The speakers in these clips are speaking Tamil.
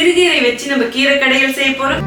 சிறுகீரை வச்சு நம்ம கீரை கடையில் செய்ய போறோம்.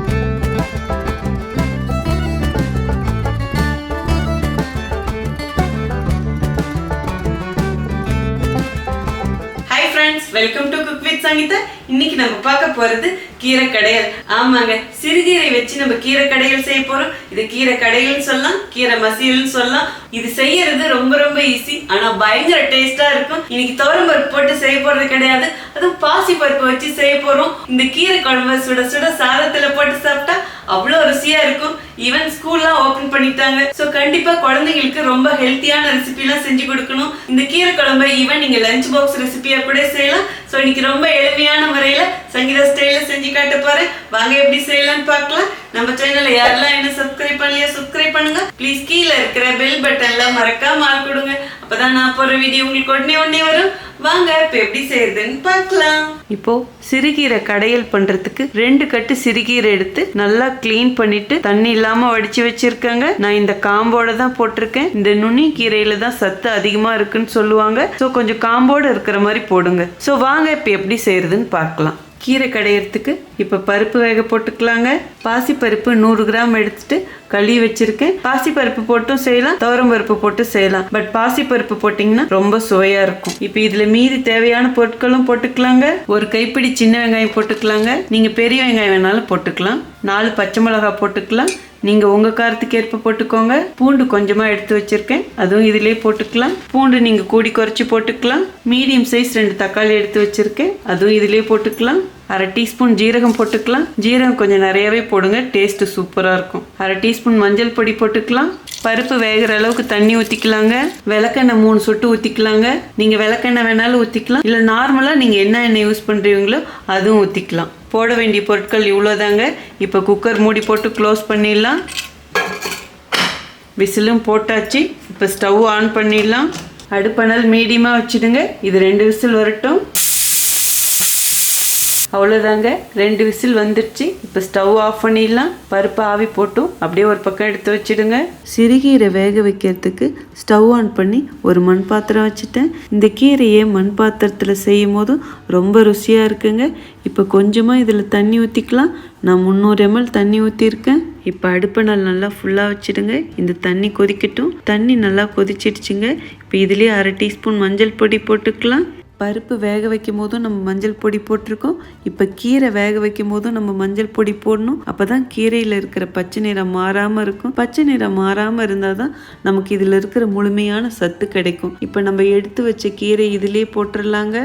Welcome to cook with Sangeetha. இன்னைக்கு நம்ம பார்க்க போறது கீரை கடையல். ஆமாங்க, சிறுகீரை வச்சு நம்ம கீரை கடையல் செய்ய போறோம். இது கீரை கடையல் சொல்லலாம், கீரை மசியல்னு சொல்லலாம். இது செய்யறது ரொம்ப ரொம்ப ஈஸி, ஆனா பயங்கர டேஸ்டா இருக்கும். இன்னைக்கு துவரம் பருப்பு போட்டு செய்ய போறது கிடையாது, அதுவும் பாசி பருப்பு வச்சு செய்ய போறோம். இந்த கீரை குழம்பு சுட சுட சாதத்துல போட்டு சாப்பிட்டா அவ்வளவு ருசியா இருக்கும். ஈவன் ஸ்கூல்லாம் ஓபன் பண்ணிட்டாங்க. சோ கண்டிப்பா குழந்தைங்களுக்கு ரொம்ப ஹெல்த்தியான ரெசிபி எல்லாம் செஞ்சு கொடுக்கணும். இந்த கீரை குழம்பை ஈவன் நீங்க லஞ்ச் பாக்ஸ் ரெசிபியா கூட செய்யலாம். சோ இன்னைக்கு ரொம்ப எளிமையான முறையில சங்கீதா ஸ்டைல்ல செஞ்சு காட்ட போறேன். வாங்க எப்படி செய்யலாம்னு பார்க்கலாம். நம்ம சேனலை யாரெல்லாம் என்ன சப்ஸ்கிரைப் பண்ணலையா சப்ஸ்கிரைப் பண்ணுங்க. ப்ளீஸ் கீழே இருக்கிற பெல் பட்டன்ல மறக்காம ஆள் கொடுங்க. அப்பதான் நான் போற வீடியோ உங்களுக்கு உடனே வரும். வாங்க இப்ப எப்படி செய்யறதுன்னு பார்க்கலாம். இப்போ சிறுகீரை கடையல் பண்றதுக்கு 2 கட்டு சிறுகீரை எடுத்து நல்லா கிளீன் பண்ணிட்டு தண்ணி இல்லாம வடிச்சு வச்சிருக்காங்க. நான் இந்த காம்போட தான் போட்டிருக்கேன். இந்த நுனி கீரையில தான் சத்து அதிகமா இருக்குன்னு சொல்லுவாங்க. ஸோ கொஞ்சம் காம்போட இருக்கிற மாதிரி போடுங்க. ஸோ வாங்க இப்ப எப்படி செய்யறதுன்னு பார்க்கலாம். கீரை கடையிறதுக்கு இப்போ பருப்பு வேக போட்டுக்கலாங்க. பாசி பருப்பு 100 கிராம் எடுத்துட்டு கழுவி வச்சிருக்கேன். பாசி பருப்பு போட்டும் செய்யலாம், துவரம் பருப்பு போட்டு செய்யலாம். பட் பாசி பருப்பு போட்டிங்கன்னா ரொம்ப சுவையா இருக்கும். இப்போ இதுல மீதி தேவையான பொருட்களும் போட்டுக்கலாங்க. ஒரு கைப்பிடி சின்ன வெங்காயம் போட்டுக்கலாங்க. நீங்க பெரிய வெங்காயம் வேணாலும் போட்டுக்கலாம். 4 பச்சை மிளகாய் போட்டுக்கலாம். நீங்க உங்க காரத்துக்கு ஏற்ப போட்டுக்கோங்க. பூண்டு கொஞ்சமா எடுத்து வச்சிருக்கேன், அதுவும் இதுலயே போட்டுக்கலாம். பூண்டு நீங்க கூடி குறைச்சி போட்டுக்கலாம். மீடியம் சைஸ் 2 தக்காளி எடுத்து வச்சிருக்கேன், அதுவும் இதுலயே போட்டுக்கலாம். 1/2 டீஸ்பூன் ஜீரகம் போட்டுக்கலாம். ஜீரகம் கொஞ்சம் நிறையவே போடுங்க, டேஸ்ட் சூப்பரா இருக்கும். 1/2 டீஸ்பூன் மஞ்சள் பொடி போட்டுக்கலாம். பருப்பு வேகிற அளவுக்கு தண்ணி ஊத்திக்கலாங்க. விளக்கெண்ணெய் 3 சொட்டு ஊத்திக்கலாங்க. நீங்க விளக்கெண்ணெய் வேணாலும் ஊத்திக்கலாம், இல்ல நார்மலா நீங்க என்ன எண்ணெய் யூஸ் பண்றீங்களோ அதுவும் ஊத்திக்கலாம். போட வேண்டிய பொருட்கள் இவ்வளோதாங்க. இப்போ குக்கர் மூடி போட்டு க்ளோஸ் பண்ணிடலாம். விசிலும் போட்டாச்சு. இப்போ ஸ்டவ் ஆன் பண்ணிடலாம். அடுப்பணல் மீடியமாக வச்சுடுங்க. இது 2 விசில் வரட்டும். அவ்வளோதாங்க, 2 விசில் வந்துடுச்சு. இப்போ ஸ்டவ் ஆஃப் பண்ணிடலாம். பருப்பு ஆவி போட்டும் அப்படியே ஒரு பக்கம் எடுத்து வச்சுடுங்க. சிறுகீரை வேக வைக்கிறதுக்கு ஸ்டவ் ஆன் பண்ணி ஒரு மண் பாத்திரம் வச்சுட்டேன். இந்த கீரையை மண் பாத்திரத்தில் செய்யும் போதும் ரொம்ப ருசியாக இருக்குங்க. இப்போ கொஞ்சமாக இதில் தண்ணி ஊற்றிக்கலாம். நான் 300 ml தண்ணி ஊற்றிருக்கேன். இப்போ அடுப்பணல் நல்லா ஃபுல்லாக வச்சுடுங்க. இந்த தண்ணி கொதிக்கட்டும். தண்ணி நல்லா கொதிச்சிடுச்சுங்க. இப்போ இதுலேயே 1/2 டீஸ்பூன் மஞ்சள் பொடி போட்டுக்கலாம். பருப்பு வேக வைக்கும் போதும் நம்ம மஞ்சள் பொடி போட்டிருக்கோம். இப்போ கீரை வேக வைக்கும் போதும் நம்ம மஞ்சள் பொடி போடணும். அப்போதான் கீரையில் இருக்கிற பச்சை நிறம் மாறாமல் இருக்கும். பச்சை நிறம் மாறாமல் இருந்தால் தான் நமக்கு இதில் இருக்கிற முழுமையான சத்து கிடைக்கும். இப்போ நம்ம எடுத்து வச்ச கீரை இதிலே போட்டுடலாங்க.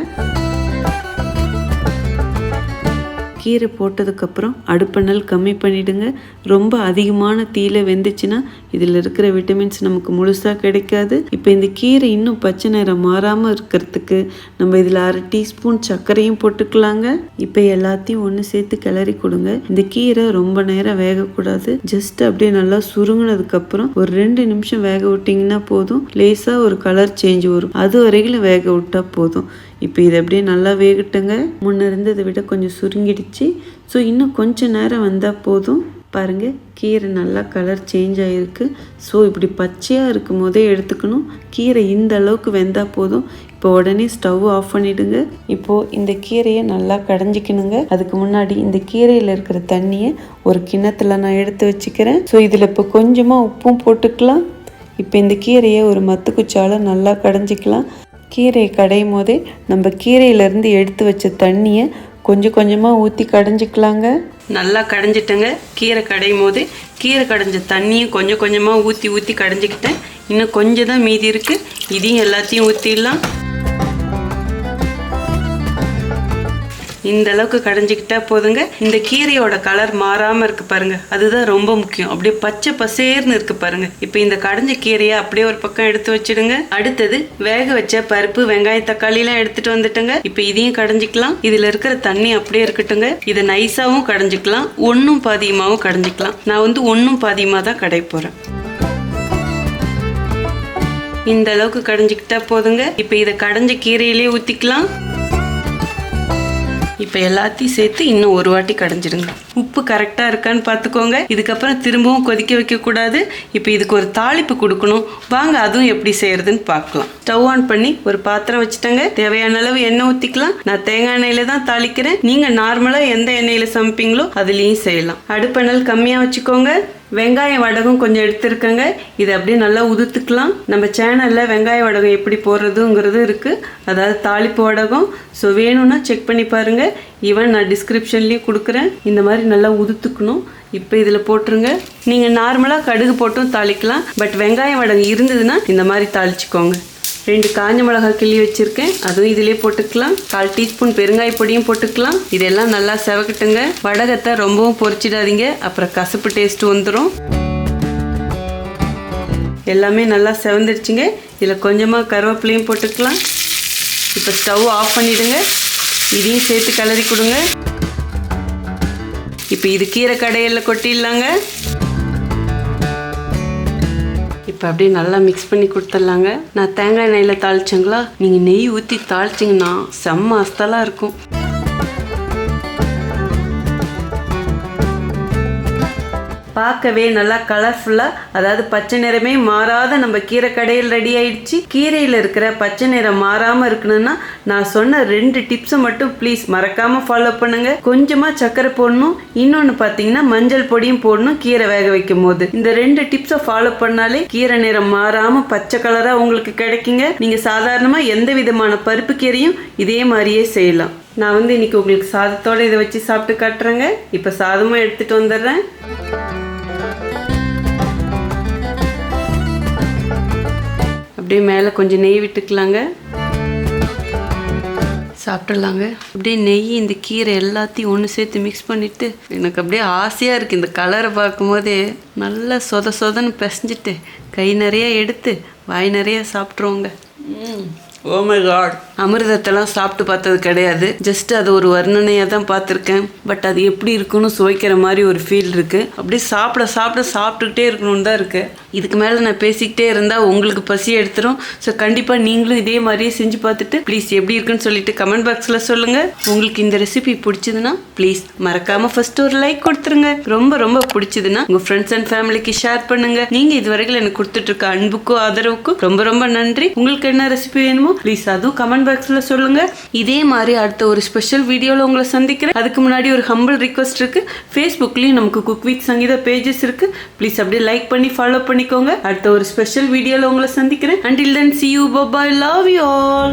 கீரை போட்டதுக்கப்புறம் அடுப்பணல் கம்மி பண்ணிவிடுங்க. ரொம்ப அதிகமான தீயில வெந்துச்சுன்னா இதில் இருக்கிற விட்டமின்ஸ் நமக்கு முழுசாக கிடைக்காது. இப்போ இந்த கீரை இன்னும் பச்சை நிறம் மாறாமல் இருக்கிறதுக்கு நம்ம இதில் 1/2 டீஸ்பூன் சர்க்கரையும் போட்டுக்கலாங்க. இப்போ எல்லாத்தையும் ஒன்று சேர்த்து கிளறி கொடுங்க. இந்த கீரை ரொம்ப நேரம் வேகக்கூடாது. ஜஸ்ட் அப்படியே நல்லா சுருங்கினதுக்கப்புறம் ஒரு 2 நிமிஷம் வேக விட்டிங்கன்னா போதும். லேசாக ஒரு கலர் சேஞ்ச் வரும், அது வரைக்கும் வேக விட்டா போதும். இப்போ இது அப்படியே நல்லா வேகட்டுங்க. முன்ன இருந்ததை விட கொஞ்சம் சுருங்கிடுச்சு. ஸோ இன்னும் கொஞ்சம் நேரம் வந்தால் போதும். பாருங்கள், கீரை நல்லா கலர் சேஞ்ச் ஆகிருக்கு. ஸோ இப்படி பச்சையாக இருக்கும் போதே எடுத்துக்கணும். கீரை இந்த அளவுக்கு வெந்தால் போதும். இப்போ உடனே ஸ்டவ் ஆஃப் பண்ணிவிடுங்க. இப்போது இந்த கீரையை நல்லா கடைஞ்சிக்கணுங்க. அதுக்கு முன்னாடி இந்த கீரையில் இருக்கிற தண்ணியை ஒரு கிண்ணத்தில் நான் எடுத்து வச்சுக்கிறேன். ஸோ இதில் இப்போ கொஞ்சமாக உப்பும் போட்டுக்கலாம். இப்போ இந்த கீரையை ஒரு மத்து குச்சால நல்லா கடைஞ்சிக்கலாம். கீரையை கடையும் போதே நம்ம கீரையிலேருந்து எடுத்து வச்ச தண்ணியை கொஞ்சம் கொஞ்சமாக ஊற்றி கடைஞ்சிக்கலாங்க. நல்லா கடைஞ்சிட்டேங்க. கீரை கடையும் போது கீரை கடைஞ்ச தண்ணியும் கொஞ்சம் கொஞ்சமாக ஊற்றி கடைஞ்சிக்கிட்டேன். இன்னும் கொஞ்சம் தான் மீதி இருக்குது. இதையும் எல்லாத்தையும் ஊற்றிடலாம். இந்த அளவுக்கு கடைஞ்சிக்கிட்டா போதுங்க. இந்த கீரையோட கலர் மாறாமல் இருக்கு பாருங்க, அதுதான் ரொம்ப முக்கியம். அப்படியே பச்சை பசேர்னு இருக்கு பாருங்க. இப்போ இந்த கடைஞ்ச கீரையை அப்படியே ஒரு பக்கம் எடுத்து வச்சிடுங்க. அடுத்தது வேக வச்ச பருப்பு, வெங்காயம், தக்காளி எல்லாம் எடுத்துட்டு வந்துட்டுங்க. இப்போ இதையும் கடைஞ்சிக்கலாம். இதுல இருக்கிற தண்ணி அப்படியே இருக்கட்டுங்க. இதை நைஸாவும் கடைஞ்சிக்கலாம், ஒன்னும் பாதியமாவும் கடைஞ்சிக்கலாம். நான் வந்து ஒன்னும் பாதியமா தான் கடை போறேன். இந்த அளவுக்கு கடைஞ்சிக்கிட்டா போதுங்க. இப்போ இதை கடைஞ்ச கீரையிலே ஊற்றிக்கலாம். இப்போ எல்லாத்தையும் சேர்த்து இன்னும் ஒரு வாட்டி கடைஞ்சிடுங்க. உப்பு கரெக்டாக இருக்கான்னு பார்த்துக்கோங்க. இதுக்கப்புறம் திரும்பவும் கொதிக்க வைக்கக்கூடாது. இப்போ இதுக்கு ஒரு தாளிப்பு கொடுக்கணும். வாங்க அதுவும் எப்படி செய்யறதுன்னு பார்க்கலாம். ஸ்டவ் ஆன் பண்ணி ஒரு பாத்திரம் வச்சுட்டேங்க. தேவையான அளவு எண்ணெய் ஊற்றிக்கலாம். நான் தேங்காய் எண்ணெயில தான் தாளிக்கிறேன். நீங்கள் நார்மலாக எந்த எண்ணெயில் சமைப்பீங்களோ அதுலேயும் செய்யலாம். அடுப்பெண்ணல் கம்மியாக வச்சுக்கோங்க. வெங்காய வடகம் கொஞ்சம் எடுத்துருக்கேங்க. இதை அப்படியே நல்லா உதுத்துக்கலாம். நம்ம சேனலில் வெங்காய வடகம் எப்படி போடுறதுங்கிறது இருக்குது, அதாவது தாளிப்பு வடகம். ஸோ வேணும்னா செக் பண்ணி பாருங்கள். ஈவன் நான் டிஸ்கிரிப்ஷன்லேயும் கொடுக்குறேன். இந்த மாதிரி நல்லா உதுத்துக்கணும். இப்போ இதில் போட்டுருங்க. நீங்கள் நார்மலாக கடுகு போட்டும் தாளிக்கலாம். பட் வெங்காய வடகம் இருந்ததுன்னா இந்த மாதிரி தாளிச்சுக்கோங்க. 2 காஞ்ச மிளகாய் கிள்ளி வச்சுருக்கேன், அதுவும் இதிலே போட்டுக்கலாம். 1/4 டீஸ்பூன் பெருங்காய பொடியும் போட்டுக்கலாம். இதெல்லாம் நல்லா செவக்கட்டுங்க. வடகத்தை ரொம்பவும் பொரிச்சிடாதீங்க, அப்புறம் கசப்பு டேஸ்ட்டு வந்துடும். எல்லாமே நல்லா செவந்துடுச்சுங்க. இதில் கொஞ்சமாக கருவேப்பிலையும் போட்டுக்கலாம். இப்போ ஸ்டவ் ஆஃப் பண்ணிவிடுங்க. இதையும் சேர்த்து கிளறி கொடுங்க. இப்போ இது கீரை கடையில் கொட்டிடலாங்க. இப்போ அப்படியே நல்லா மிக்ஸ் பண்ணி கொடுத்துடலாங்க. நான் தேங்காய் எண்ணெயில் தாளிச்சேங்களா, நீங்கள் நெய் ஊற்றி தாளிச்சிங்கன்னா செம்ம அஸ்தலாக இருக்கும். பார்க்கவே நல்லா கலர்ஃபுல்லாக, அதாவது பச்சை நிறமே மாறாத நம்ம கீரை கடையில் ரெடி ஆயிடுச்சு. கீரையில் இருக்கிற பச்சை நிறம் மாறாமல் இருக்கணும்னா நான் சொன்ன 2 டிப்ஸை மட்டும் ப்ளீஸ் மறக்காமல் ஃபாலோ பண்ணுங்க. கொஞ்சமாக சர்க்கரை போடணும், இன்னொன்று பார்த்தீங்கன்னா மஞ்சள் பொடியும் போடணும் கீரை வேக வைக்கும் போது. இந்த 2 டிப்ஸை ஃபாலோ பண்ணாலே கீரை நிறம் மாறாமல் பச்சை கலராக உங்களுக்கு கிடைக்குங்க. நீங்கள் சாதாரணமாக எந்த விதமான பருப்பு கீரையும் இதே மாதிரியே செய்யலாம். நான் இன்னைக்கு உங்களுக்கு சாதத்தோடு இதை வச்சு சாப்பிட்டு காட்டுறேங்க. இப்போ சாதமும் எடுத்துகிட்டு வந்துடுறேன். அப்படியே மேலே கொஞ்சம் நெய் விட்டுக்கலாங்க. சாப்பிட்றலாங்க. அப்படியே நெய் இந்த கீரை எல்லாத்தையும் ஒன்று சேர்த்து மிக்ஸ் பண்ணிவிட்டு எனக்கு அப்படியே ஆசையாக இருக்குது. இந்த கலரை பார்க்கும்போதே நல்லா சொதன்னு பிசைஞ்சிட்டு கை நிறையா எடுத்து வாய் நிறையா சாப்பிட்ருவோங்க. Oh my God. அமிர்தத்தெல்லாம் சாப்பிட்டு பார்த்தது கிடையாது. ஜஸ்ட் அது ஒரு வர்ணனையாக தான் பார்த்துருக்கேன். பட் அது எப்படி இருக்குன்னு சுவைக்கிற மாதிரி ஒரு ஃபீல் இருக்குது. அப்படியே சாப்பிட்டுக்கிட்டே இருக்கணும்னு தான் இருக்குது. இதுக்கு மேலே நான் பேசிக்கிட்டே இருந்தால் உங்களுக்கு பசி எடுத்துரும். ஸோ கண்டிப்பாக நீங்களும் இதே மாதிரியே செஞ்சு பார்த்துட்டு ப்ளீஸ் எப்படி இருக்குன்னு சொல்லிட்டு கமெண்ட் பாக்ஸில் சொல்லுங்கள். உங்களுக்கு இந்த ரெசிபி பிடிச்சதுன்னா ப்ளீஸ் மறக்காமல் ஃபர்ஸ்ட் ஒரு லைக் கொடுத்துருங்க. ரொம்ப பிடிச்சதுன்னா உங்கள் ஃப்ரெண்ட்ஸ் அண்ட் ஃபேமிலிக்கு ஷேர் பண்ணுங்கள். நீங்கள் இது வரைக்கும் எனக்கு கொடுத்துட்ருக்க அன்புக்கும் ஆதரவுக்கும் ரொம்ப நன்றி. உங்களுக்கு என்ன ரெசிபி வேணுமோ ப்ளீஸ் அதுவும் கமெண்ட் பாக்ஸில் சொல்லுங்க. இதே மாதிரி அடுத்த ஒரு ஸ்பெஷல் வீடியோவில் உங்களை சந்திக்கிறேன். அதுக்கு முன்னாடி ஒரு ஹம்பிள் ரிக்வெஸ்ட் இருக்கு. ஃபேஸ்புக்லேயும் நமக்கு குக் வித் சங்கீதா பேஜஸ் இருக்கு. ப்ளீஸ் அப்படியே லைக் பண்ணி ஃபாலோ பண்ணிக்கோங்க. அடுத்த ஒரு ஸ்பெஷல் வீடியோவில் உங்களை சந்திக்கிறேன். Until then, see you. Bye bye. Love you all.